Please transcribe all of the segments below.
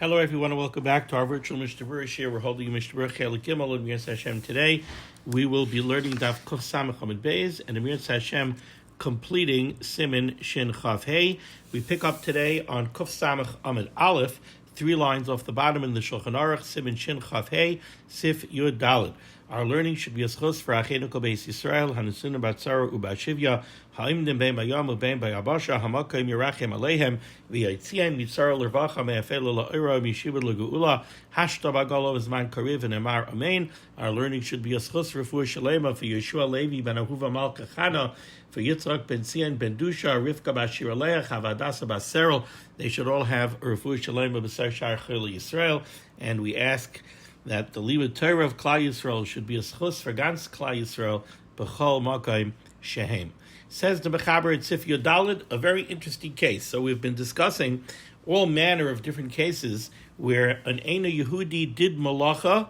Hello, everyone, and welcome back to our virtual Mishnah Berurah share. We're holding Mishnah Berurah Chelik Gimel and Amiras Hashem today. We will be learning Daf Kuf Samach Amud Beis and Amiras Hashem completing Siman Shin Chav Hey. We pick up today on Kuf Samach Amud Aleph, 3 lines off the bottom in the Shulchan Aruch, Siman Shin Chav Hey, Sif Yud Daled. Our learning should be a schus for Achenu Kol Beis Yisrael, Hanusuna Batzara Ubashivya, Ha'imdim Bein Bayam Ubein Bayabasha, Hamakim Yerachem Aleihem, V'yitziam Yitzar Lervacha Me'afel La'ira Mishibud L'Geula, Hashta Bagalo Zman Kariv and Emar Amen. Our learning should be a schus for Refuah Shalema for Yeshua Levi Ben Ahuva Malka Chana, for Yitzchak Ben Tzion Ben Dusha, Rivka Bashir Aleach, Havadasa Baserel. They should all have Refuah Shalema B'Sar Shar Chil Yisrael, and we ask that the limud Torah of Klal Yisrael should be a schus for Gans Klal Yisrael b'chol makom shehem. Says the Mechaber at Sif Yud Daled, a very interesting case. So we've been discussing all manner of different cases where an Eina Yehudi did malacha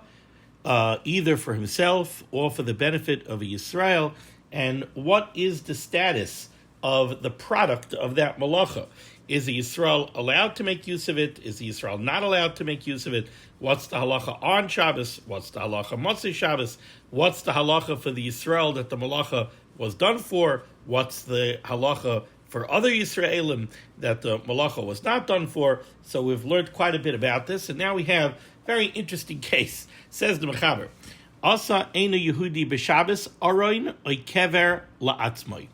either for himself or for the benefit of a Yisrael, and what is the status of the product of that malacha? Is the Yisrael allowed to make use of it? Is the Yisrael not allowed to make use of it? What's the halacha on Shabbos? What's the halacha Motzei Shabbos? What's the halacha for the Yisrael that the malacha was done for? What's the halacha for other Yisraelim that the malacha was not done for? So we've learned quite a bit about this, and now we have a very interesting case. Says the Mechaber, Asa Eina Yehudi b'Shabbos Aroin Kever la'atzmai.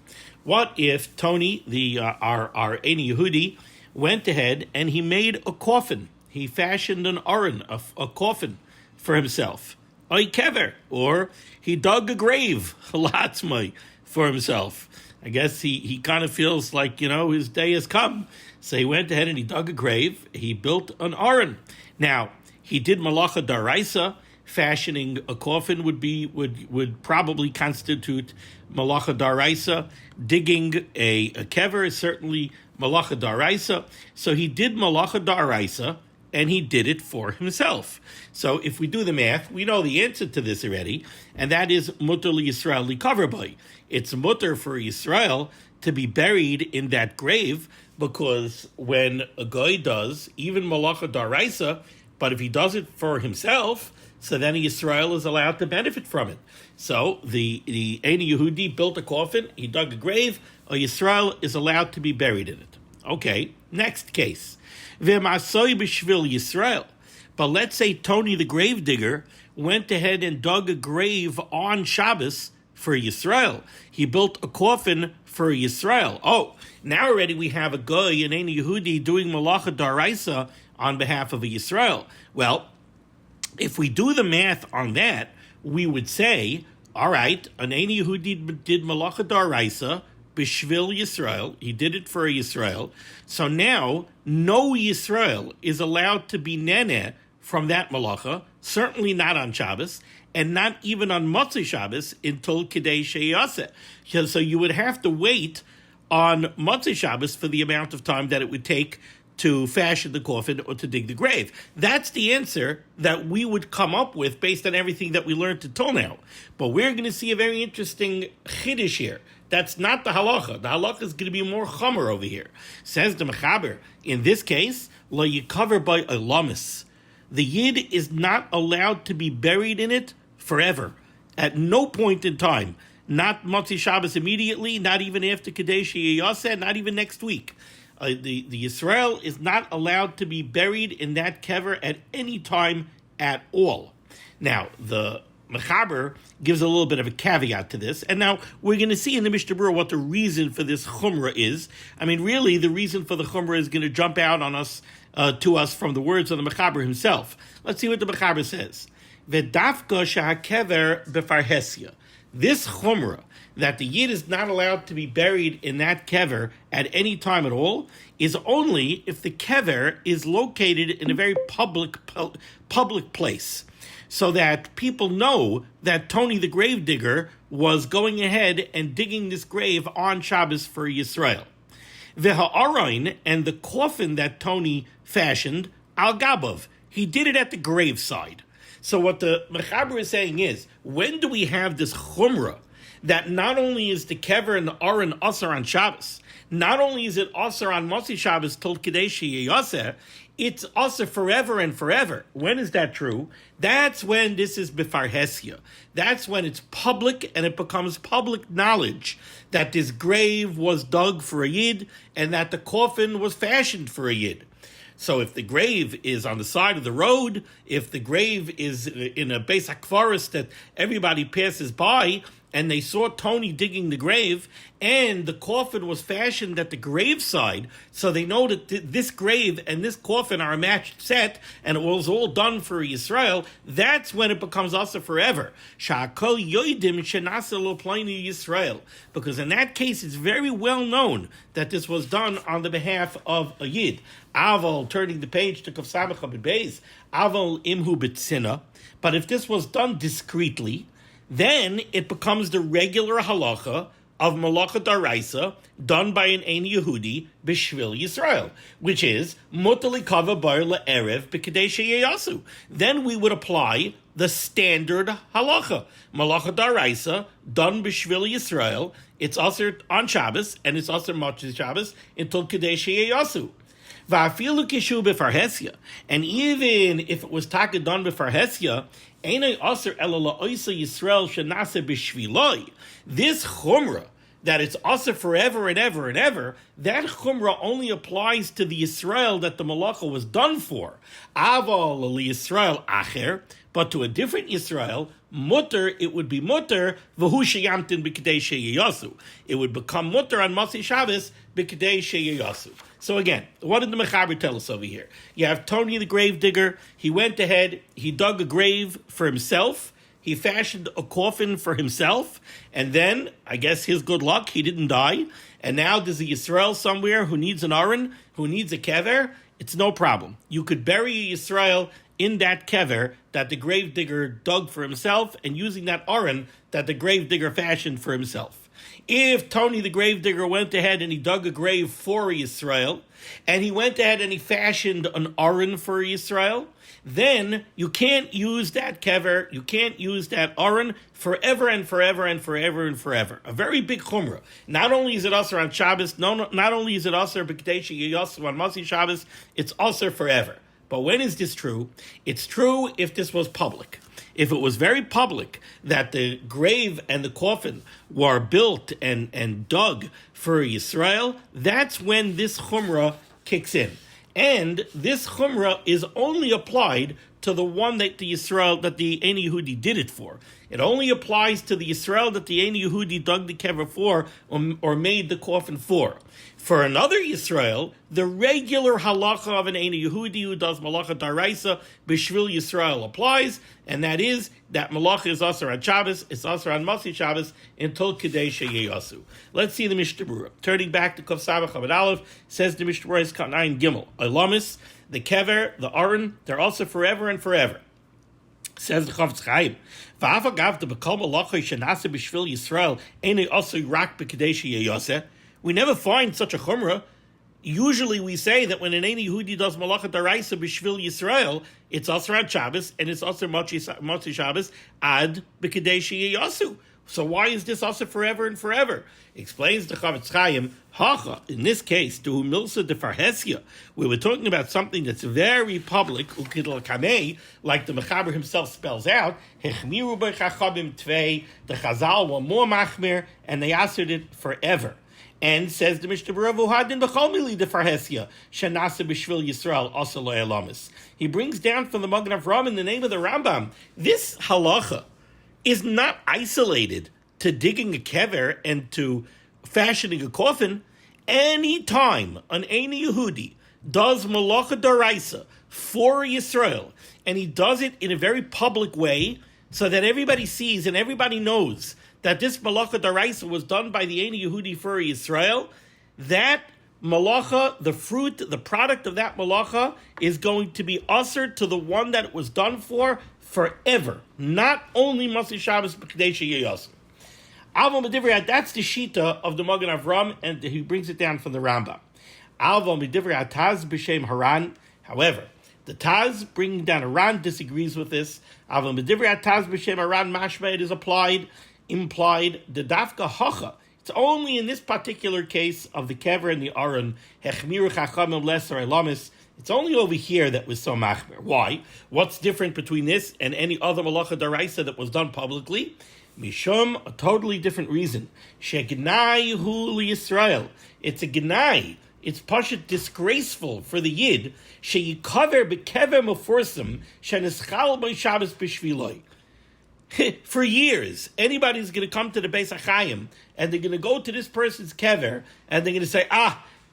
What if Tony, our Eina Yehudi, went ahead and he made a coffin? He fashioned an aron, a coffin for himself. Oy kever, or he dug a grave, la'atzmai, for himself. I guess he kind of feels like, his day has come. So he went ahead and he dug a grave. He built an aron. Now, he did malacha daraisa. Fashioning a coffin would probably constitute malacha daraisa. Digging a kever is certainly malacha daraisa. So he did malacha daraisa, and he did it for himself. So if we do the math, we know the answer to this already, and that is mutter Yisrael likaver by. It's mutter for Yisrael to be buried in that grave, because when a guy does even malacha daraisa, but if he does it for himself, so then Yisrael is allowed to benefit from it. So the Eina Yehudi built a coffin, he dug a grave, a Yisrael is allowed to be buried in it. Okay, next case. V'masoi b'shvil Yisrael. But let's say Tony the gravedigger went ahead and dug a grave on Shabbos for Yisrael. He built a coffin for Yisrael. Oh, now already we have a guy, an Eina Yehudi, doing malacha daraisa on behalf of a Yisrael. Well, if we do the math on that, we would say, all right, an Eina Yehudi did malacha daraisa b'shvil Yisrael. He did it for a Yisrael. So now, no Yisrael is allowed to be nene from that malacha, certainly not on Shabbos, and not even on Motzei Shabbos until Kidei Sheyaseh. So you would have to wait on Motzei Shabbos for the amount of time that it would take to fashion the coffin or to dig the grave. That's the answer that we would come up with based on everything that we learned until now. But we're going to see a very interesting chiddush here. That's not the halacha. The halacha is going to be more chomer over here. Says the Mechaber, in this case, lo yikaver by olamis. The yid is not allowed to be buried in it forever. At no point in time. Not Motzei Shabbos immediately, not even after Kidei Sheyaseh, not even next week. The Yisrael is not allowed to be buried in that kever at any time at all. Now, the Mechaber gives a little bit of a caveat to this, and now we're going to see in the Mishnah Berurah what the reason for this chumrah is. I mean, really, the reason for the chumrah is going to jump out on us, to us from the words of the Mechaber himself. Let's see what the Mechaber says. V'dafka shehakever befarhesia. This chumrah, that the yid is not allowed to be buried in that kever at any time at all, is only if the kever is located in a very public place, so that people know that Tony the gravedigger was going ahead and digging this grave on Shabbos for Yisrael. V'ha'arain, and the coffin that Tony fashioned, al gabav, he did it at the graveside. So what the Mechaber is saying is, when do we have this chumrah that not only is the kever and the aron asar on Shabbos, not only is it asar on Motzei Shabbos till Kidei Sheyaseh, it's also forever and forever. When is that true? That's when this is bifarhesia. That's when it's public and it becomes public knowledge that this grave was dug for a yid and that the coffin was fashioned for a yid. So if the grave is on the side of the road, if the grave is in a basic forest that everybody passes by, and they saw Tony digging the grave, and the coffin was fashioned at the graveside, so they know that this grave and this coffin are a matched set, and it was all done for Yisrael, that's when it becomes also forever. Sha'akol yoidim shenasa lo plini Yisrael. Because in that case, it's very well known that this was done on the behalf of a Yid. Aval, turning the page to Kaf Samach Amud Beis, Aval imhu b'tzina. But if this was done discreetly, then it becomes the regular halacha of malacha daraisa done by an Ein Yehudi b'shvil Yisrael, which is mutali kava bar le'erev b'kadesh yeyasu. Then we would apply the standard halacha, malacha daraisa done b'shvil Yisrael. It's also on Shabbos and it's also Motzei Shabbos until kadesh yeyasu. Va'afilu kishu b'farhesia, and even if it was taka done b'farhesia, einay aser ela la'oisa Yisrael shenase b'shviloi. This chumrah that it's aser forever and ever and ever, that chumrah only applies to the Yisrael that the malacha was done for. Aval Yisrael acher, but to a different Yisrael, mutter, it would be mutter, v'hu sheyamtin b'kidei sheyasu. It would become mutter on Motzei Shabbos b'kidei sheyasu. So again, what did the Mechaber tell us over here? You have Tony the grave digger. He went ahead, he dug a grave for himself, he fashioned a coffin for himself, and then, I guess his good luck, he didn't die, and now there's a Yisrael somewhere who needs an aron, who needs a kever. It's no problem. You could bury a Yisrael in that kever that the grave digger dug for himself, and using that aron that the grave digger fashioned for himself. If Tony the grave digger went ahead and he dug a grave for Yisrael, and he went ahead and he fashioned an aron for Yisrael, then you can't use that kever, you can't use that aron forever and forever and forever and forever. A very big chumrah. Not only is it also on Shabbos, not only is it also b'kadesh yeyasu on Motzei Shabbos, it's also forever. But when is this true? It's true if this was public. If it was very public that the grave and the coffin were built and dug for Yisrael, that's when this chumrah kicks in. And this chumrah is only applied to the one that the Yisrael, that the Ein Yehudi did it for. It only applies to the Yisrael that the Ein Yehudi dug the kever for or made the coffin for. For another Yisrael, the regular halacha of an Ein Yehudi who does malacha daraisa b'shvil Yisrael applies, and that is that malacha is also on Shabbos, it's also on Motzei Shabbos until kadesh yeyasu. Let's see the Mishnah Berurah. Turning back to Kaf Samach Amud Aleph, says the Mishnah Berurah is Kanayin Gimel. Olamis, the kever, the aron, they're also forever and forever. Says the Chofetz Chaim, "Va'afagav the bekol malacha shenase b'shvil Yisrael einay also rak b'kadesh yeyaseh." We never find such a chumrah. Usually we say that when an Ein Yehudi does malacha daraisa b'shvil Yisrael, it's also on Shabbos and it's also Motzei Shabbos ad b'kadesh yeyasu. So why is this also forever and forever? Explains the Chofetz Chaim, Hacha, in this case, to Milsa de Farhesia, we were talking about something that's very public, Ukidl Kamei, like the Mechaber himself spells out, Hechmiru b'chachabim tvei, the Chazal were more machmir, and they answered it forever. And says the Mishnah Berurah, V'uhadin b'chol mili de Farhesia, Shanasa b'shvil Yisrael, also lo elamis. He brings down from the Magen Avraham in the name of the Rambam, this halacha is not isolated to digging a kever and to fashioning a coffin. Any time an Ein Yehudi does malacha daraisa for Yisrael, and he does it in a very public way, so that everybody sees and everybody knows that this malacha daraisa was done by the Ein Yehudi for Yisrael, that malacha, the fruit, the product of that malacha, is going to be ushered to the one that it was done for forever. Not only Motzei Shabbos b'kadesh yeyasu. Alva Medivrei, that's the shita of the Magen Avraham, and he brings it down from the Rambam. Alva Medivrei Taz b'shem Haran. However, the Taz bringing down Haran disagrees with this. Alva Medivrei Taz b'shem Haran mashma, it is implied the dafka hacha. It's only in this particular case of the kever and the aron hechmiru chachamim lesser elamis. It's only over here that was so machmer. Why? What's different between this and any other malacha daraisa that was done publicly? Mishum, a totally different reason. Shegnai hu Yisrael. It's a gnai. It's pashut disgraceful for the Yid. Sheyikaver bekever meforsim shenischal by Shabbos b'shviloi. For years, anybody's going to come to the Beis HaChaim and they're going to go to this person's kever and they're going to say,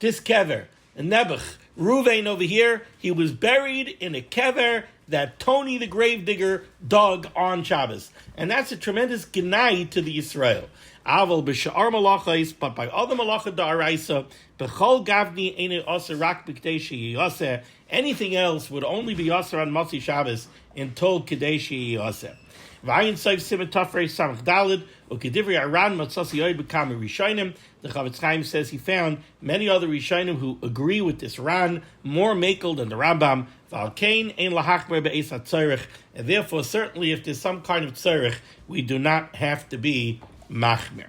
this kever, Nebuch, Ruvain over here, he was buried in a kever that Tony the gravedigger dug on Shabbos. And that's a tremendous gnai to the Yisrael. Aval b'sha'ar malachais, but by other malacha da'araisa, b'chol gavni ene aser rak b'kdei yaseh. Anything else would only be aser on Motzi Shabbos until k'dei yaseh. V'ayin soif Siman Tafrei Samach Dalid u'kedivri Aran matzasi oid b'kami Rishonim. The Chavetz Chaim says he found many other Rishonim who agree with this Ran more makel than the Rambam. V'alkein ein lahachmer be'es hatzorich, and therefore certainly if there's some kind of tzorich, we do not have to be machmer.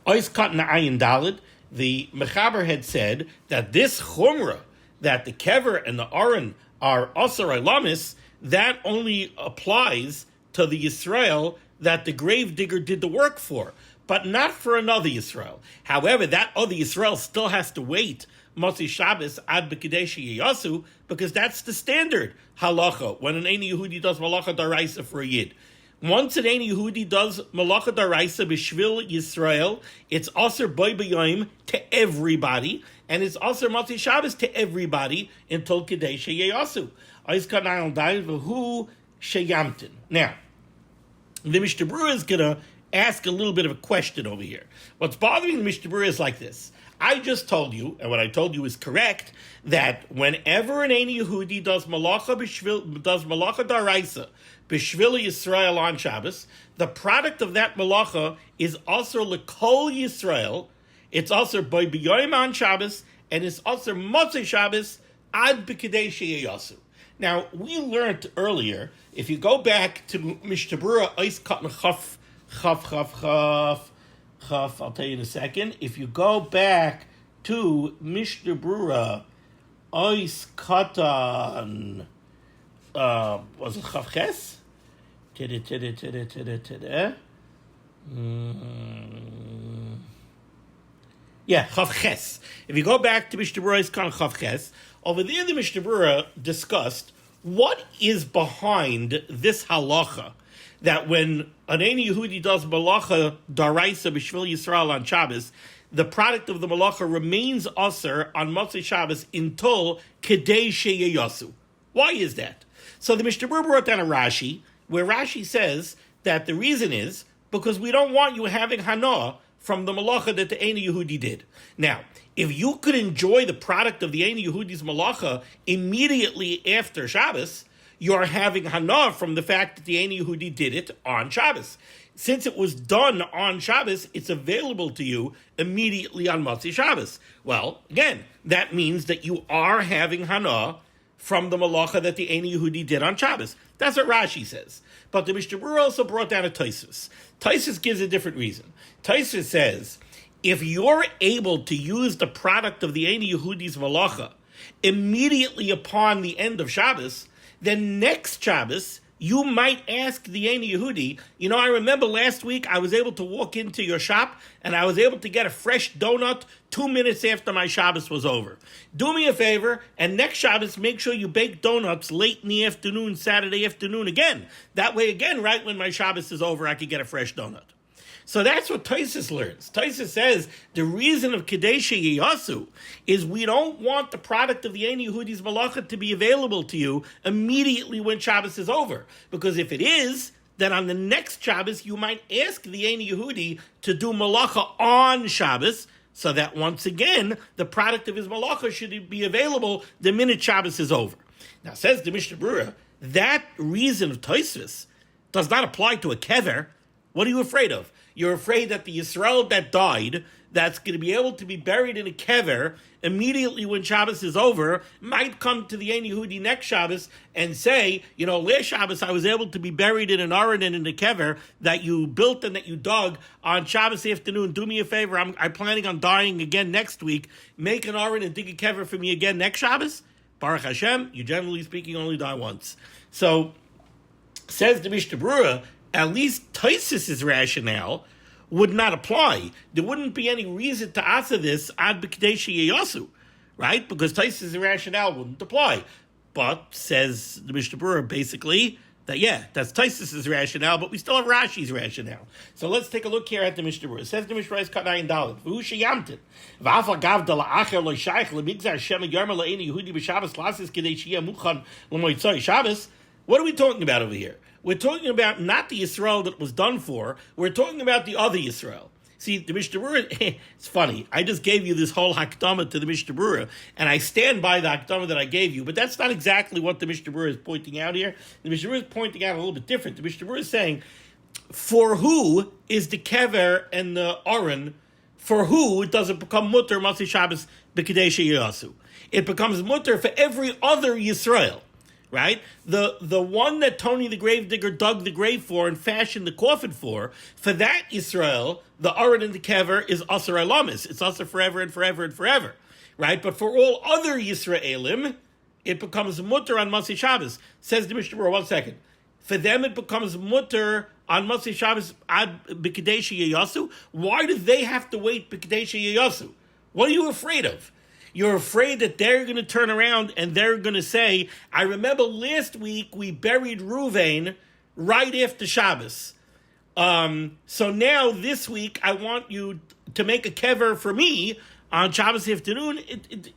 Ois kat na'ayin Dalid. The Mechaber had said that this chumrah, that the kever and the aron are asar ilamis, that only applies to the Yisrael that the gravedigger did the work for, but not for another Yisrael. However, that other Yisrael still has to wait Motzi Shabbos ad b'kadesh yasu, because that's the standard halacha when an Ein Yehudi does malacha daraisa for a Yid. Once an Ein Yehudi does malacha daraisa b'shvil Yisrael, it's aser boy b'yoim to everybody, and it's aser Motzi Shabbos to everybody until kadesh yasu. Now, the Mishnah Berurah is going to ask a little bit of a question over here. What's bothering the Mishnah Berurah is like this. I just told you, and what I told you is correct, that whenever an Ein Yehudi does malacha daraisa, b'shvil Yisrael on Shabbos, the product of that malacha is also lekol Yisrael, it's also by b'yoyim on Shabbos, and it's also Motzei Shabbos ad b'kadesh yasu. Now, we learned earlier, if you go back to Mishnah Berurah, Ois Katan Chaf, I'll tell you in a second. If you go back to Mishnah Berurah, Ois Katan, was it Chaf Ches? Yeah, Chaf Ches. If you go back to Mishnah Berurah, Ois Katan Chaf Ches, over there, the Mishnah Berurah discussed what is behind this halacha that when an Ein Yehudi does malacha daraisa b'shvil Yisrael on Shabbos, the product of the malacha remains aser on Motzei Shabbos until kedei sheyasu. Why is that? So the Mishnah Berurah brought down a Rashi, where Rashi says that the reason is because we don't want you having hana from the malacha that the Ein Yehudi did. Now, if you could enjoy the product of the Ein Yehudi's malacha immediately after Shabbos, you're having hana from the fact that the Ein Yehudi did it on Shabbos. Since it was done on Shabbos, it's available to you immediately on Motzei Shabbos. Well, again, that means that you are having hana from the malacha that the Ein Yehudi did on Shabbos. That's what Rashi says. But the Mishnah Berurah also brought down a Tosfos. Tosfos gives a different reason. Tosfos says, if you're able to use the product of the Ein Yehudi's malacha immediately upon the end of Shabbos, then next Shabbos, you might ask the Ein Yehudi, I remember last week I was able to walk into your shop and I was able to get a fresh donut 2 minutes after my Shabbos was over. Do me a favor, and next Shabbos, make sure you bake donuts late in the afternoon, Saturday afternoon again. That way again, right when my Shabbos is over, I could get a fresh donut. So that's what Tosfos learns. Tosfos says the reason of Kadesh Yasu is we don't want the product of the Ein Yehudi's malacha to be available to you immediately when Shabbos is over. Because if it is, then on the next Shabbos you might ask the Ein Yehudi to do malacha on Shabbos, so that once again the product of his malacha should be available the minute Shabbos is over. Now says the Mishnah Berurah, that reason of Tosfos does not apply to a kever. What are you afraid of? You're afraid that the Yisrael that died, that's going to be able to be buried in a kever immediately when Shabbos is over, might come to the Ein Yehudi next Shabbos and say, last Shabbos I was able to be buried in an aron and in a kever that you built and that you dug on Shabbos afternoon. Do me a favor, I'm planning on dying again next week. Make an aron and dig a kever for me again next Shabbos. Baruch Hashem, you generally speaking only die once. So, says the Mishnah Berurah, at least Tosfos' rationale would not apply. There wouldn't be any reason to answer this ad b'kadesh yeyasu, right? Because Tosfos' rationale wouldn't apply. But, says the Mishnah Berurah, basically, that's Tosfos' rationale, but we still have Rashi's rationale. So let's take a look here at the Mishnah Berurah. It says the Mishnah Berurah is cut 9 dalet. V'hu sheyamtin. V'afal gav da la'acher lo shaykh lemigzar shema yarma la'eni Yehudi b'Shabbos lasis k'dei sheyeh muchan l'moitzoi Shabbos. What are we talking about over here? We're talking about not the Yisrael that was done for. We're talking about the other Yisrael. See, the Mishnah Berurah, it's funny. I just gave you this whole hakdama to the Mishnah Berurah, and I stand by the hakdama that I gave you, but that's not exactly what the Mishnah Berurah is pointing out here. The Mishnah Berurah is pointing out a little bit different. The Mishnah Berurah is saying, for who is the kever and the aron, for who does it become mutter Matzah Shabbos b'kadesh yasu? It becomes mutter for every other Yisrael. Right? The one that Tony the gravedigger dug the grave for and fashioned the coffin for that Yisrael, the aron and the kever is asur elamis. It's asur forever and forever and forever. Right? But for all other Yisraelim, it becomes mutter on Matzah Shabbos. Says the Mishnah Berurah, 1 second. For them it becomes mutter on Matzah Shabbos ad b'kadesh yasu. Why do they have to wait b'kadesh yasu? What are you afraid of? You're afraid that they're going to turn around and they're going to say, I remember last week we buried Ruvain right after Shabbos. So now this week I want you to make a kever for me on Shabbos afternoon.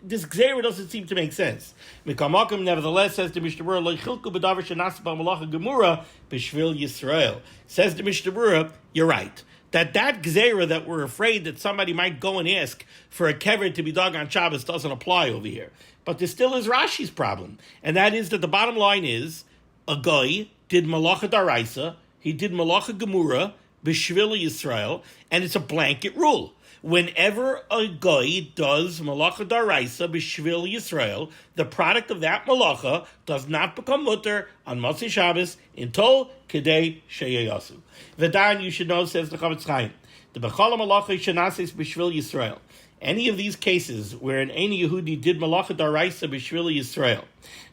This gzeira doesn't seem to make sense. Mikamakim, nevertheless, says the Mishnah Berurah, Lo chilku b'davar shenas b'malacha gemura b'shvil Yisrael. Says the Mishnah Berurah, you're right. That gzeira that we're afraid that somebody might go and ask for a kever to be dug on Shabbos doesn't apply over here. But there still is Rashi's problem. And that is that the bottom line is, a guy did malacha daraisa, he did malacha gemura, b'shvil Yisrael, and it's a blanket rule. Whenever a guy does malacha daraisa b'shvil Yisrael, the product of that malacha does not become mutter on Matzah Shabbos until kedei sheyasu. V'dan, you should know, says the Chavetz Chaim, the b'chala malacha shenasis b'shvil Yisrael. Any of these cases where an Ein Yehudi did malacha daraisa b'shvil Yisrael,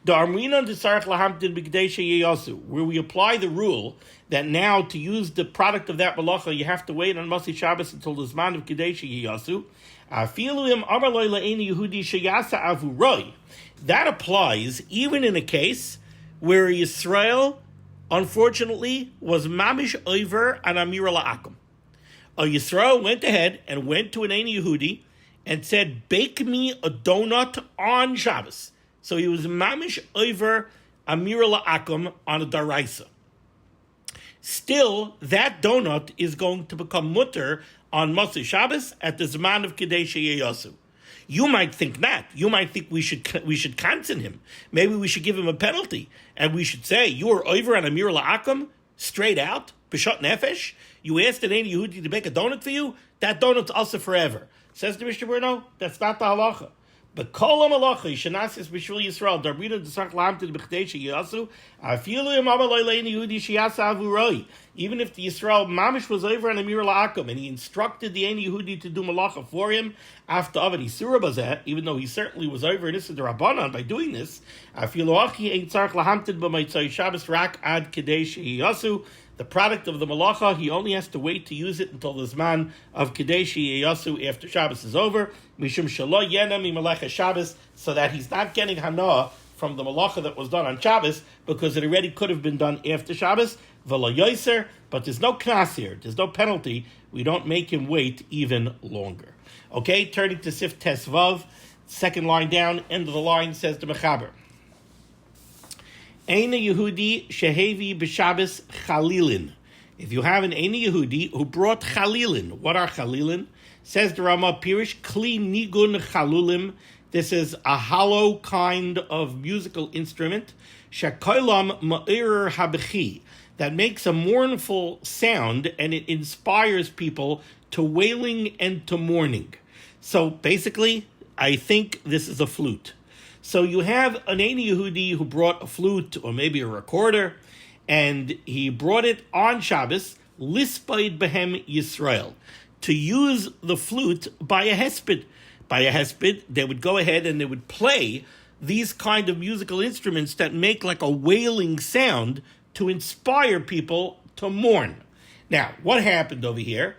the armina d'sarach lahamtin b'kedei sheyasu, where we apply the rule that now to use the product of that malacha you have to wait on Matzah Shabbos until the zman of kedei sheyasu. Afilu amar lo le'ein Yehudi sheyasa avuroi. That applies even in a case where Yisrael, unfortunately, was mamish over an amira la'akum. A Yisrael went ahead and went to an Ein Yehudi and said, bake me a donut on Shabbos. So he was mamish over amira la'akum on a daraisa. Still, that donut is going to become mutter on Matzah Shabbos at the Zman of Kedei Sheyasu. You might think not. You might think we should cancel him. Maybe we should give him a penalty. And we should say, you are over on Amir La'akum, straight out, B'shot Nefesh. You asked an Ein Yehudi to make a donut for you, that donut's also forever. Says the Mishnah Berurah, no, that's not the halacha. But kol ha'malacha shenasis b'shvil Yisrael darbrina d'sach lamtin b'chdei sheyasu afilu im amaloi le'en Yehudi sheyasa avuroi. Even if the Yisrael mamish was over on Amir La'akum and he instructed the Ein Yehudi to do malacha for him after Avad Isura bazeh, even though he certainly was over in Issa D'Rabbanan by doing this, afilu achi ein tzarich lahamtin b'maitzai Shabbos rak ad kedei sheyasu. The product of the malacha, he only has to wait to use it until the zman of Kedei Sheyasu after Shabbos is over. Mishum shelo yena mi malacha Shabbos, so that he's not getting hana from the malacha that was done on Shabbos, because it already could have been done after Shabbos. V'lo yoser, but there's no knas here. There's no penalty. We don't make him wait even longer. Okay, turning to Sif Tesvav, second line down, end of the line, says the Mechaber. Eina Yehudi shehevi b'Shabbos chalilin. If you have an Eina Yehudi who brought chalilin, what are chalilin? Says the Rama Pirish Kli Nigun Chalulim This is a hollow kind of musical instrument, shekolam ma'ir habechi, that makes a mournful sound, and it inspires people to wailing and to mourning. So basically, I think this is a flute. So you have an Eini Yehudi who brought a flute or maybe a recorder, and he brought it on Shabbos, lispaid behem Yisrael, to use the flute by a hesped. By a hesped, they would go ahead and they would play these kind of musical instruments that make like a wailing sound to inspire people to mourn. Now, what happened over here?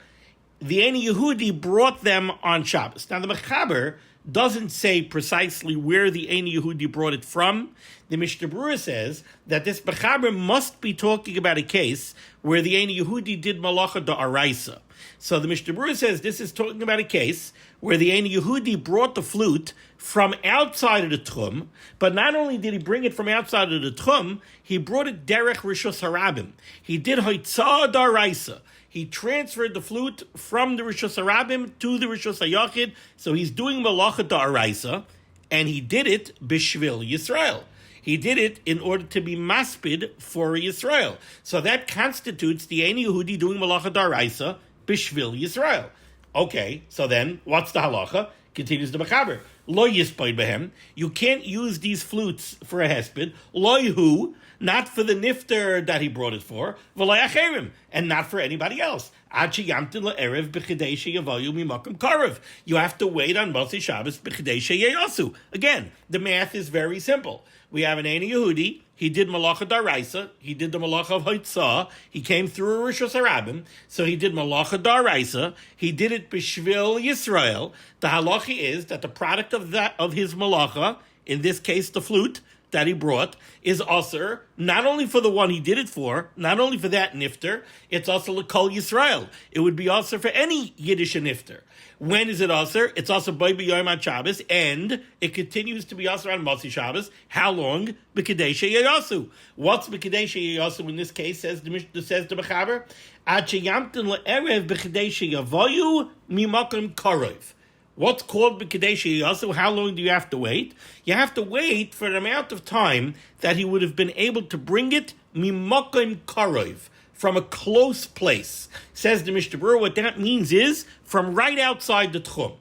The Eini Yehudi brought them on Shabbos. Now, the Mechaber doesn't say precisely where the Eini Yehudi brought it from. The Mishnah Berurah says that this Mechaber must be talking about a case where the Eini Yehudi did malacha da'araisa. So the Mishnah Berurah says this is talking about a case where the Eini Yehudi brought the flute from outside of the Tchum, but not only did he bring it from outside of the Tchum, he brought it derech Rishos Harabim. He did hoitzah da'araisa. He transferred the flute from the Rishos Harabim to the Rishos HaYachid, so he's doing malacha da'araisa, and he did it b'shvil Yisrael. He did it in order to be maspid for Yisrael. So that constitutes the Eini Yehudi doing malacha da'araisa b'shvil Yisrael. Okay, so then, what's the halacha? Continues the Mechaber. Lo yispaid behem. You can't use these flutes for a hesped. Lo yehu, not for the nifter that he brought it for. V'lo yacherim, and not for anybody else. Ad sheyamtin le'erev b'chidei sheyavayu mimakom karev. You have to wait on Motzei Shabbos b'chidei sheyasu. Again, the math is very simple. We have an Eini Yehudi. He did malacha daraisa. He did the malacha of hoitzah. He came through Rishos Harabim, so he did malacha daraisa. He did it b'shvil Yisrael. The halacha is that the product of his malacha, in this case the flute that he brought, is also not only for the one he did it for, not only for that nifter, it's also l'kol Yisrael. It would be also for any Yiddish nifter. When is it also? It's also by b'yom on Shabbos, and it continues to be also on Motzei Shabbos. How long? B'kedei sheyasu. What's b'kedei sheyasu in this case? Says the Mechaber, ad sheyamtin le'erev b'kedei sheyavayu mimakom karev. What's called b'kedei sheyasu? How long do you have to wait? You have to wait for an amount of time that he would have been able to bring it mimakom karev, from a close place. Says the Mishnah Berurah, what that means is from right outside the Tchum.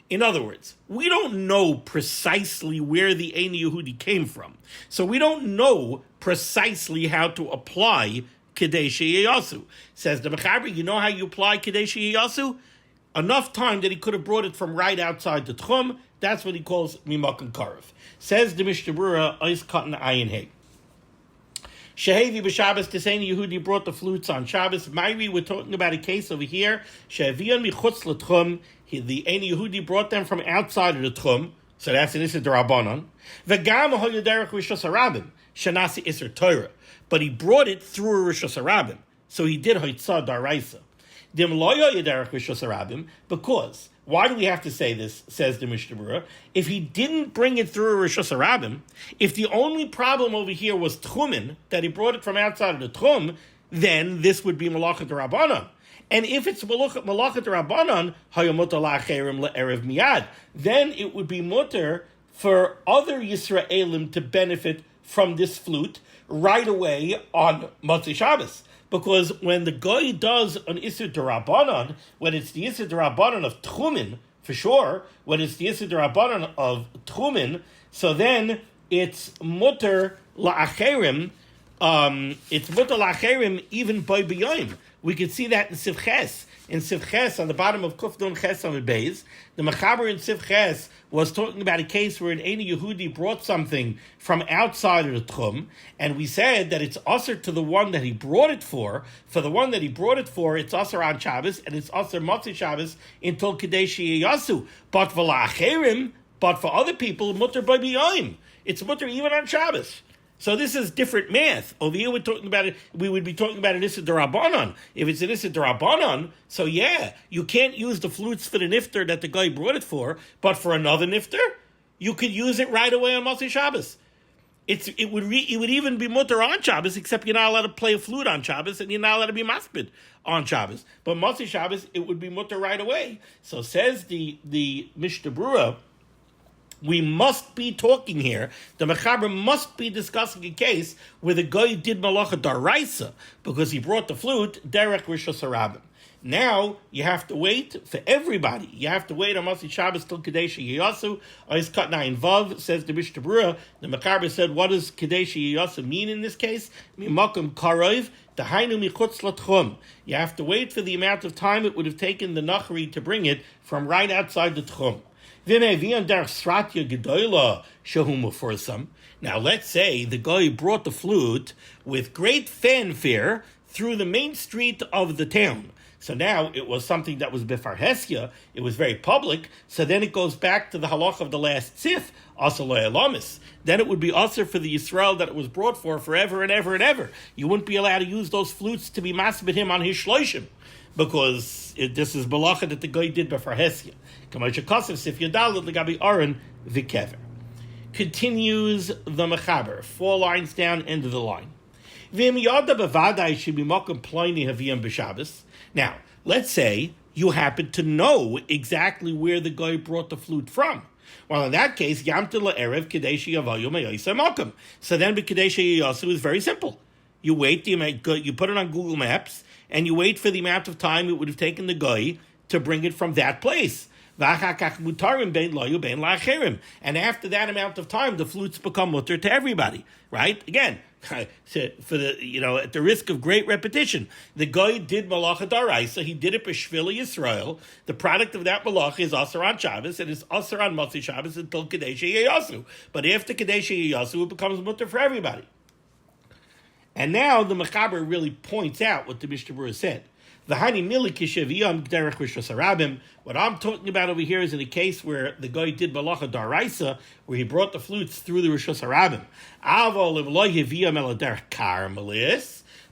In other words, we don't know precisely where the Eini Yehudi came from. So we don't know precisely how to apply Kedei Sheyasu. Says the Mechaber, you know how you apply Kedei Sheyasu? Enough time that he could have brought it from right outside the Tchum. That's what he calls Mimakom Karev. Says the Mishnah Berurah, Ois Katan Ayin Hey. Shehevi b'Shabbos, this Eini Yehudi brought the flutes on Shabbos. Maybe we're talking about a case over here. Shehevion michutz l'tchum. The Eini Yehudi brought them from outside of the tchum. So that's an Isser D'Rabbanan. V'gam hoyu derech Rishos Harabim. Shenasi Isser Torah. But he brought it through a Rishos Harabim. So he did hoitzah daraisa. Dim lo hoyu derech Rishos Harabim. Because, why do we have to say this, says the Mishnah Berurah? If he didn't bring it through a Rishos Harabim, if the only problem over here was Tchumin, that he brought it from outside of the Tchum, then this would be Malacha D'Rabbanan. And if it's Malacha D'Rabbanan, Hayamutar la'acherim le'erev miyad, then it would be mutter for other Yisraelim to benefit from this flute right away on Motzei Shabbos. Because when the guy does an Isser D'Rabbanan, when it's the Isser D'Rabbanan of Tchumin, for sure, when it's the Isser D'Rabbanan of Tchumin, so then it's mutter la'acherim, even by b'yoyim. We could see that in Sivches. In Sivches, on the bottom of Kufdun Ches on the Beis, the Mechaber in Sivches was talking about a case where an Eini Yehudi brought something from outside of the Tchum, and we said that it's usher to the one that he brought it for. For the one that he brought it for, it's usher on Shabbos, and it's usher Motzei Shabbos until Kedei Sheyasu. But for la'acherim, but for other people, mutter by b'yoyim. It's mutter even on Shabbos. So this is different math. Over here, we would be talking about an Issa D'Rabbanan. If it's an Issa D'Rabbanan, so yeah, you can't use the flutes for the nifter that the guy brought it for, but for another nifter, you could use it right away on Motzei Shabbos. It would even be mutter on Shabbos, except you're not allowed to play a flute on Shabbos, and you're not allowed to be maspid on Shabbos. But Motzei Shabbos, it would be mutter right away. So says the Mishnah Berurah, we must be talking here. The Mechaber must be discussing a case where the guy did malacha daraisa because he brought the flute derech rishos harabim. Now you have to wait for everybody. You have to wait on Masi Shabbos till Kadesh Yasu. Ois Kat Nayin Vav says the Mishnah Berurah. The Mechaber said, what does Kadesh Yasu mean in this case? Mimakum karov dahainu michutz latchum. You have to wait for the amount of time it would have taken the nachri to bring it from right outside the tchum. Now let's say the guy brought the flute with great fanfare through the main street of the town. So now it was something that was befarhesia, it was very public, so then it goes back to the halach of the last tzif, also loyalamis. Then it would be usher for the Yisrael that it was brought for forever and ever and ever. You wouldn't be allowed to use those flutes to be masbid him on his shloishim, because this is balacha that the guy did befarhesia. Continues the Mechaber, 4 lines down, end of the line. Now, let's say you happen to know exactly where the guy brought the flute from. Well, in that case, so then B'Kadesh Yasu is very simple. You wait, you put it on Google Maps, and you wait for the amount of time it would have taken the guy to bring it from that place. And after that amount of time, the flutes become mutter to everybody, right? Again, for the at the risk of great repetition, the guy did malacha daraisa. He did it b'shvili Yisrael. The product of that malacha is aser on Shabbos, and it's aser on Motzi Shabbos until Kadesh Yasu. But after Kadesh Yasu, it becomes mutter for everybody. And now the Mechaber really points out what the Mishnah Berurah said. What I'm talking about over here is in a case where the guy did malacha daraisa, where he brought the flutes through the rishos harabim.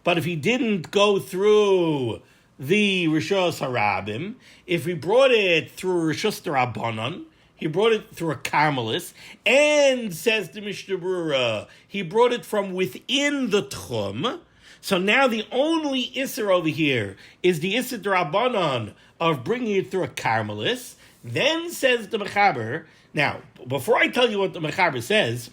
But if he didn't go through the rishos harabim, if he brought it through rishos darabanan, he brought it through a Carmelis, and, says the Mishnah Berurah, he brought it from within the Tchum. So now the only Isser over here is the Isser D'Rabbanan of bringing it through a Carmelis. Then, says the Mechaber, now, before I tell you what the Mechaber says,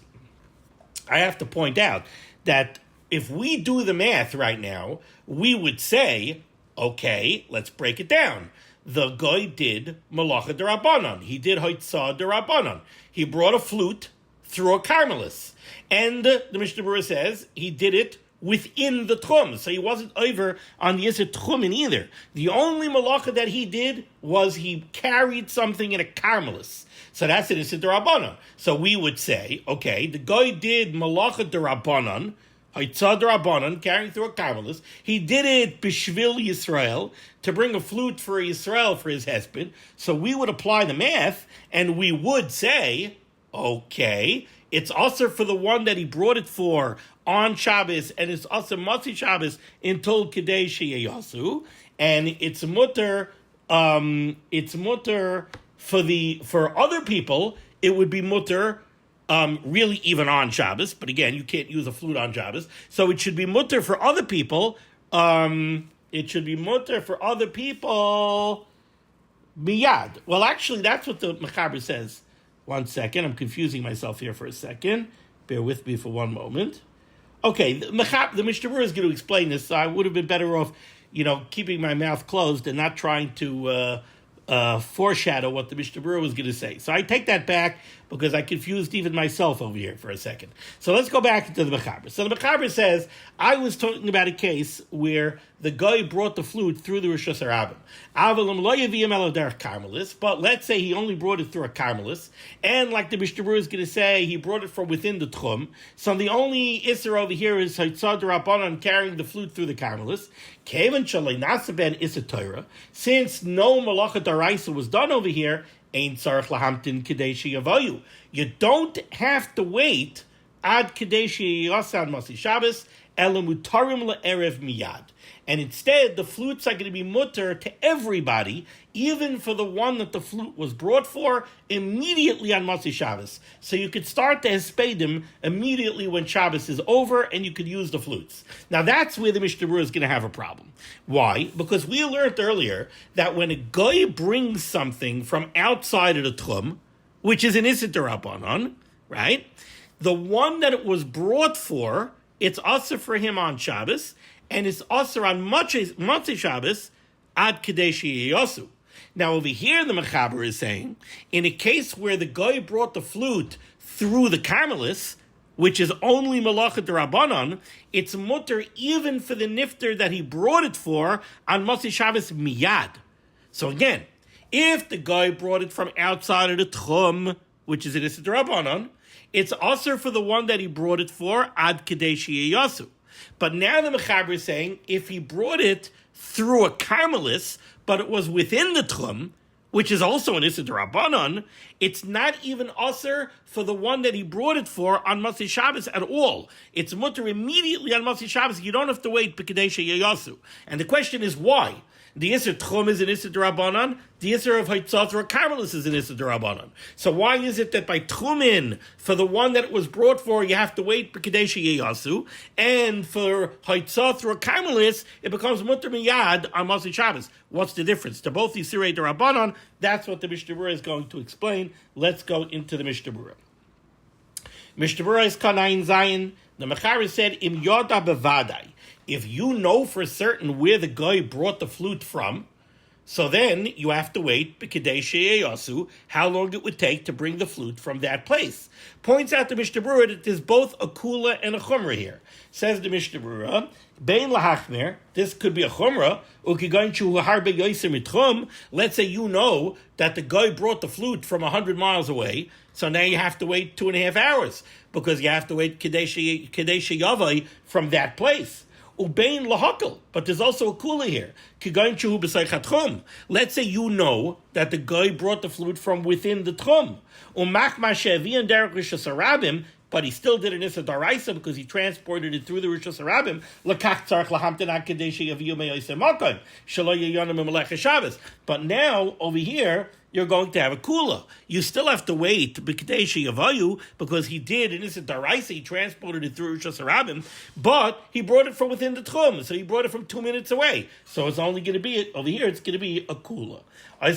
I have to point out that if we do the math right now, we would say, okay, let's break it down. The guy did malacha derabanan. He did haitzah derabanan. He brought a flute through a Carmelis. And the Mishnah Berurah says he did it within the tchum. So he wasn't over on the Yisr tchumin either. The only malacha that he did was he carried something in a Carmelis. So that's an Yisr derabanan. So we would say, okay, the guy did malacha derabanan, Haitzah D'Rabbanan, carrying through a Carmelis. He did it b'shvil Yisrael, to bring a flute for Yisrael for his husband. So we would apply the math, and we would say, okay, it's also for the one that he brought it for on Shabbos, and it's also Motzi Shabbos until Kadesh Yasu, and it's mutter for other people. It would be mutter. Really even on Shabbos, but again, you can't use a flute on Shabbos. So it should be mutter for other people. Miyad. Well, actually, that's what the Mechaber says. 1 second, I'm confusing myself here for a second. Bear with me for one moment. Okay, the Mishnah Berurah is going to explain this, so I would have been better off, keeping my mouth closed and not trying to foreshadow what the Mishnah Berurah was going to say. So I take that back because I confused even myself over here for a second. So let's go back to the Mechaber. So the Mechaber says, I was talking about a case where the guy brought the flute through the Rishos Harabim. But let's say he only brought it through a Carmelis, and like the Mishnah Berurah is going to say, he brought it from within the Tchum. So the only Isser over here is Haitzah D'Rabbanan carrying the flute through the Carmelis. Since no Malacha Daraisa was done over here, Ein Tzarech Lahamtin Kadesh Yavayu. You don't have to wait ad Kadesh Yasan Masi Shabbos, Ela Mutarim LaErev Miyad. And instead, the flutes are going to be mutter to everybody, even for the one that the flute was brought for, immediately on Masi Shabbos. So you could start the Hespedim immediately when Shabbos is over, and you could use the flutes. Now that's where the Mishnah Berurah is going to have a problem. Why? Because we learned earlier that when a guy brings something from outside of the Tchum, which is an Issa D'Rabbanan, right? The one that it was brought for, it's also for him on Shabbos, and it's also on Motzei Shabbos, ad Kadeshi Yosu. Now over here the Mechaber is saying, in a case where the guy brought the flute through the Carmelis, which is only Malacha D'Rabbanan, it's mutter even for the nifter that he brought it for on Motzei Shabbos miyad. So again, if the guy brought it from outside of the Tchum, which is an Issa D'Rabbanan, it's also for the one that he brought it for, ad Kadeshi Yasu. But now the Mechaber is saying, if he brought it through a Carmelis, but it was within the Tchum, which is also an Issa D'Rabbanan, it's not even Aser for the one that he brought it for on Motzei Shabbos at all. It's mutter immediately on Motzei Shabbos. You don't have to wait B'Kadesh Yayasu. And the question is why? The Issa Tchum is an Issa D'Rabbanan. The Issa of Haitzat or Carmelis is an Issa D'Rabbanan. So why is it that by Tchumin, for the one that it was brought for, you have to wait B'Kadesh Yayasu, and for Haitzat or Carmelis, it becomes Mutter Miyad on Motzei Shabbos? What's the difference? To both these Sirei D'Rabbanan, that's what the Mishnah Berurah is going to explain. Let's go into the Mishnah Berurah. Mishnah Berurah is Kanayin Zayin. The Mechaber said, Im Yoda Bevadai. If you know for certain where the guy brought the flute from, so then you have to wait, B'Kadesh Yasu, how long it would take to bring the flute from that place. Points out the Mishnah Berurah that there's both a kula and a chumrah here. Says the Mishnah Berurah, Bein lahachmer, this could be a chumrah, let's say you know that the guy brought the flute from 100 miles away, so now you have to wait 2.5 hours, because you have to wait Kadesh Yavai from that place. Ubein lahakal, but there's also a kula here. Let's say you know that the guy brought the flute from within the tchum. But he still did an Issa Daraisa because he transported it through the Rosh Hashanah. But now, over here, you're going to have a kula. You still have to wait because he did an Issa Daraisa, he transported it through Rosh Hashanah, but he brought it from within the Tchum, so he brought it from 2 minutes away. So it's only going to be, over here, it's going to be a kula. When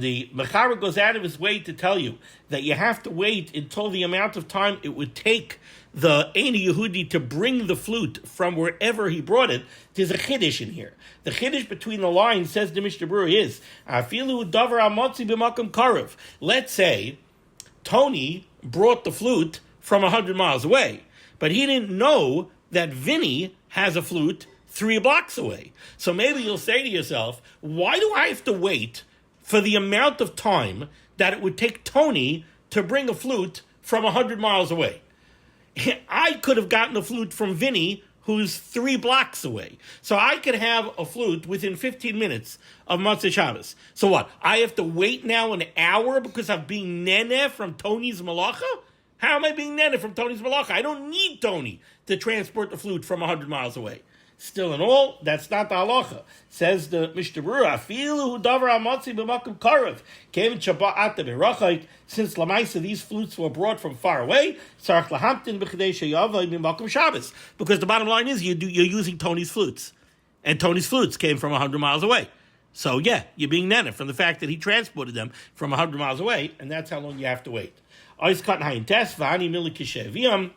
the Mechaber goes out of his way to tell you that you have to wait until the amount of time it would take the Eini Yehudi to bring the flute from wherever he brought it, there's a chiddush in here. The chiddush between the lines, says the Mishnah Berurah, is let's say Tony brought the flute from 100 miles away, but he didn't know that Vinny has a flute 3 blocks away. So maybe you'll say to yourself, why do I have to wait for the amount of time that it would take Tony to bring a flute from 100 miles away? I could have gotten a flute from Vinny, who's 3 blocks away. So I could have a flute within 15 minutes of Motzei Shabbos. So what? I have to wait now an hour because I'm being nene from Tony's malacha? How am I being nene from Tony's malacha? I don't need Tony to transport the flute from 100 miles away. Still in all, that's not the halacha. Says the Mishnah Berurah, Afilu davar amatzi b'makom karev, kevin shabbat berachayk. Since lamaisa these flutes were brought from far away, sarach lahamtin b'chadei sheyavay b'makom Shabbos. Because the bottom line is you're using Tony's flutes, and Tony's flutes came from 100 miles away. So yeah, you're being nana from the fact that he transported them from 100 miles away, and that's how long you have to wait. Ois kat hayin tes v'ani milikisheviam.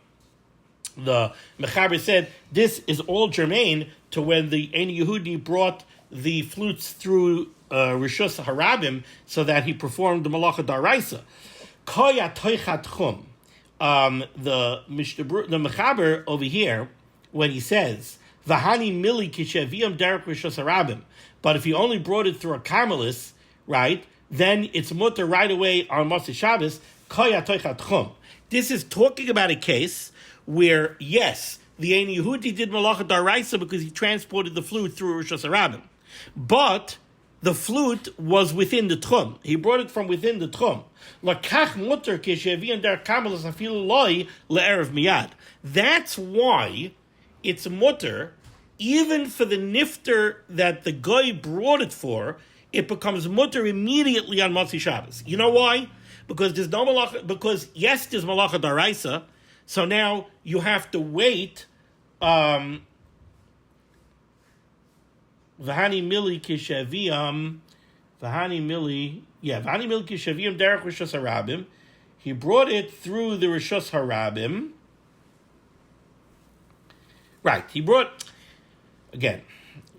The Mechaber said this is all germane to when the Eini Yehudi brought the flutes through Rishus Harabim so that he performed the Malacha Daraisa. Koya toichat chum. The Mechaber over here, when he says Vahani mili kisheviam derek Rishus Harabim, but if he only brought it through a Carmelis, right, then it's mutter right away on Motzei Shabbos. Koya toichat chum. This is talking about a case where, yes, the Eini Yehudi did Malacha Daraisa because he transported the flute through Rosh Hashanah, but the flute was within the Tchum. He brought it from within the Tchum. Lakach mutter kishevian der kamelas afilu loi le'erev miyad. That's why it's mutter, even for the nifter that the guy brought it for, it becomes mutter immediately on Motzei Shabbos. You know why? Because there's no Malacha, because yes, there's Malacha Daraisa. So now you have to wait. V'hani mili kishaviam. V'hani mili kishaviam derech rishos harabim. He brought it through the rishos harabim. Right. He brought again.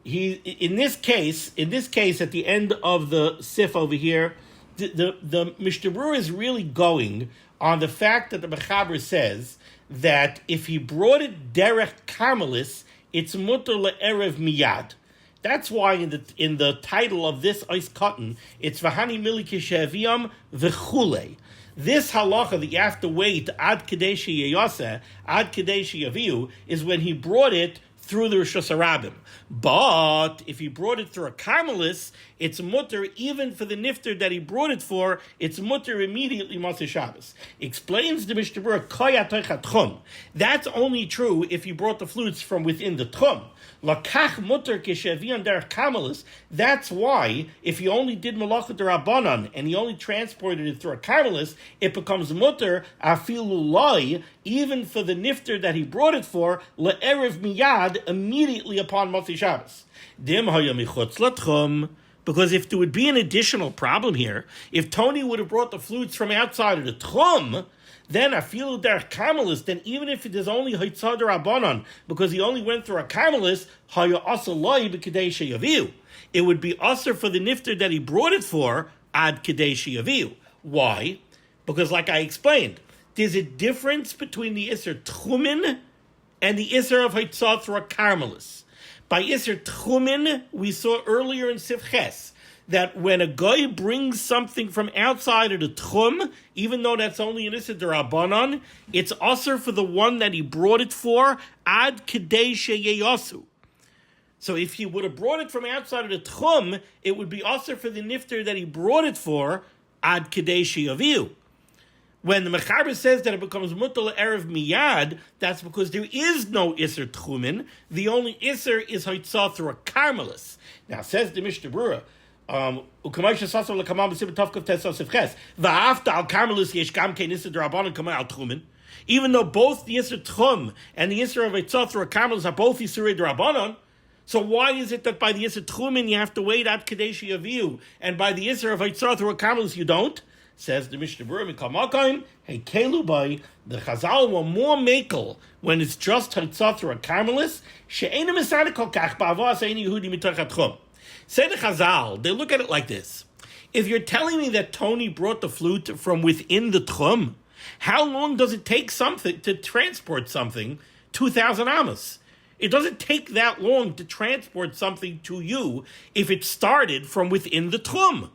In this case, at the end of the sif over here, the Mishnah Berurah is really going on the fact that the Mechaber says that if he brought it derech karmelis, it's mutter le'erev miyad. That's why in the title of this ice cotton, it's v'hani mili kishaviam v'chulei. This halacha that you have to wait ad kadeshi yeyaseh, ad kadeshi yaviu, is when he brought it through the Rishos Harabim. But if he brought it through a karmelis, it's mutter even for the nifter that he brought it for, it's mutter immediately Motzei Shabbos. Explains the Mishnah Berurah, koyatoich tchum. That's only true if he brought the flutes from within the tchum. Lakach mutter kishavian derech karmelis. That's why if he only did malachot derabanan and he only transported it through a karmelis, it becomes mutter afilu loi, even for the nifter that he brought it for, le'erev miyad, immediately upon Motzei Shabbos. Dim haya michutz latchum. Because if there would be an additional problem here, if Tony would have brought the flutes from outside of the tchum, then afilu derech karmelis, then even if it is only haitzad rabbanon, because he only went through a karmelis, haya asa loi b'kedei sheyaviu. It would be aser for the nifter that he brought it for, ad kedei sheyaviu. Why? Because like I explained, there's a difference between the iser tchumin and the iser of haitzad through a karmelis. By iser tchumin, we saw earlier in Sif Ches that when a guy brings something from outside of the tchum, even though that's only an iser derabanan, it's aser for the one that he brought it for, ad kedei sheyeyasu. So if he would have brought it from outside of the tchum, it would be aser for the nifter that he brought it for, ad kedei sheyaviu. When the Mechaber says that it becomes mutal erev miyad, that's because there is no iser tchumin. The only iser is haitzah through a karmelis. Now says the Mishnah Berurah, even though both the iser tchum and the iser of haitzah through a karmelis are both iserei d'Rabbanan, so why is it that by the iser tchumin you have to wait ad kadesh yaviu, and by the iser of haitzah through a karmelis you don't? Says the Mishnah Berurah, Mikamakim, hey Kelubai, the Chazal were more makel when it's just haitzah through a karmelis, she'ena misana kol kach ba'avos ein Yehudi mitoch hatchum. Say the Chazal, they look at it like this. If you're telling me that Tony brought the flute from within the tchum, how long does it take something to transport something 2,000 amos? It doesn't take that long to transport something to you if it started from within the tchum.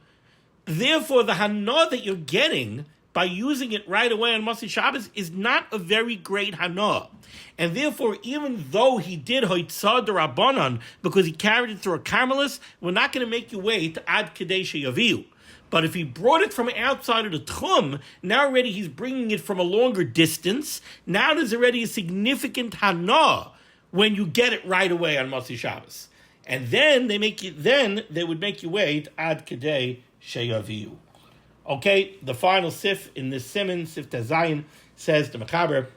Therefore, the hana that you're getting by using it right away on Motzei Shabbos is not a very great hana. And therefore, even though he did haitzah d'Rabbanan because he carried it through a karmelis, we're not going to make you wait ad kedei sheyaviu. But if he brought it from outside of the tchum, now already he's bringing it from a longer distance. Now there's already a significant hana when you get it right away on Motzei Shabbos. And then they would make you wait ad kedei sheyaviu. Okay, the final sif in this Siman, Sif Tezayin, says the Mechaber,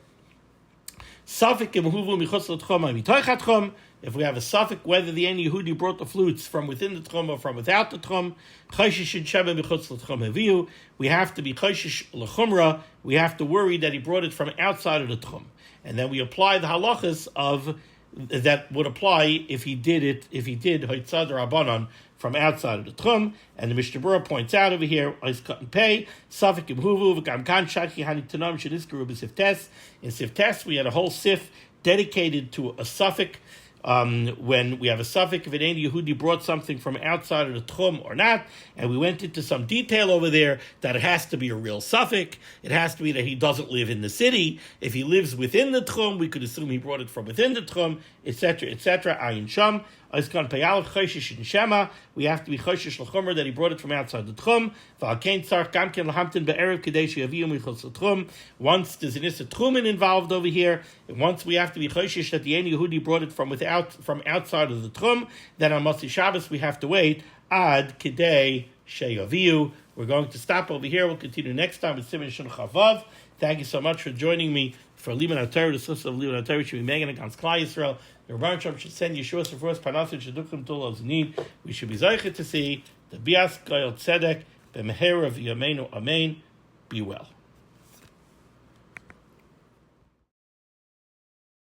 Safik imhuvu michutz l'tchum mitoch hatchum. If we have a safik whether the Ein Yehudi brought the flutes from within the tchum or from without the tchum, chayshish sheba michutz l'tchum haviu. We have to be chayshish l'chumra. We have to worry that he brought it from outside of the tchum, and then we apply the halachas of that would apply if he did haitzad rabbanon from outside of the tchum. And the Mishnah Berurah points out over here, Ois cut and pay, Safik imhuvu v'gam kan shaki hani tanam sheniskaru b'siftes. In siftes we had a whole sif dedicated to a suffix. When we have a suffix, if an Ein Yehudi brought something from outside of the tchum or not, and we went into some detail over there that it has to be a real suffix, it has to be that he doesn't live in the city. If he lives within the tchum, we could assume he brought it from within the tchum, etc., etc. Ayin sham. We have to be choshish l'chomer that he brought it from outside the tchum. Once there's an issa tchumen involved over here, and once we have to be choshish that the Ein Yehudi brought it from outside of the tchum, then on Motzei Shabbos we have to wait ad kedei sheyaviu. We're going to stop over here. We'll continue next time with Siman Shin Chavav. Thank you so much for joining me for limud HaTorah. The source of limud HaTorah should be Megan against Klal Yisrael. The Rebbeinu Shalom should send Yeshua for us, Parnasim Sheduchim Tulos Need. We should be zeichet to see the Bias Goyal Tzedek, B'Meher of Yameinu Amen. Be well.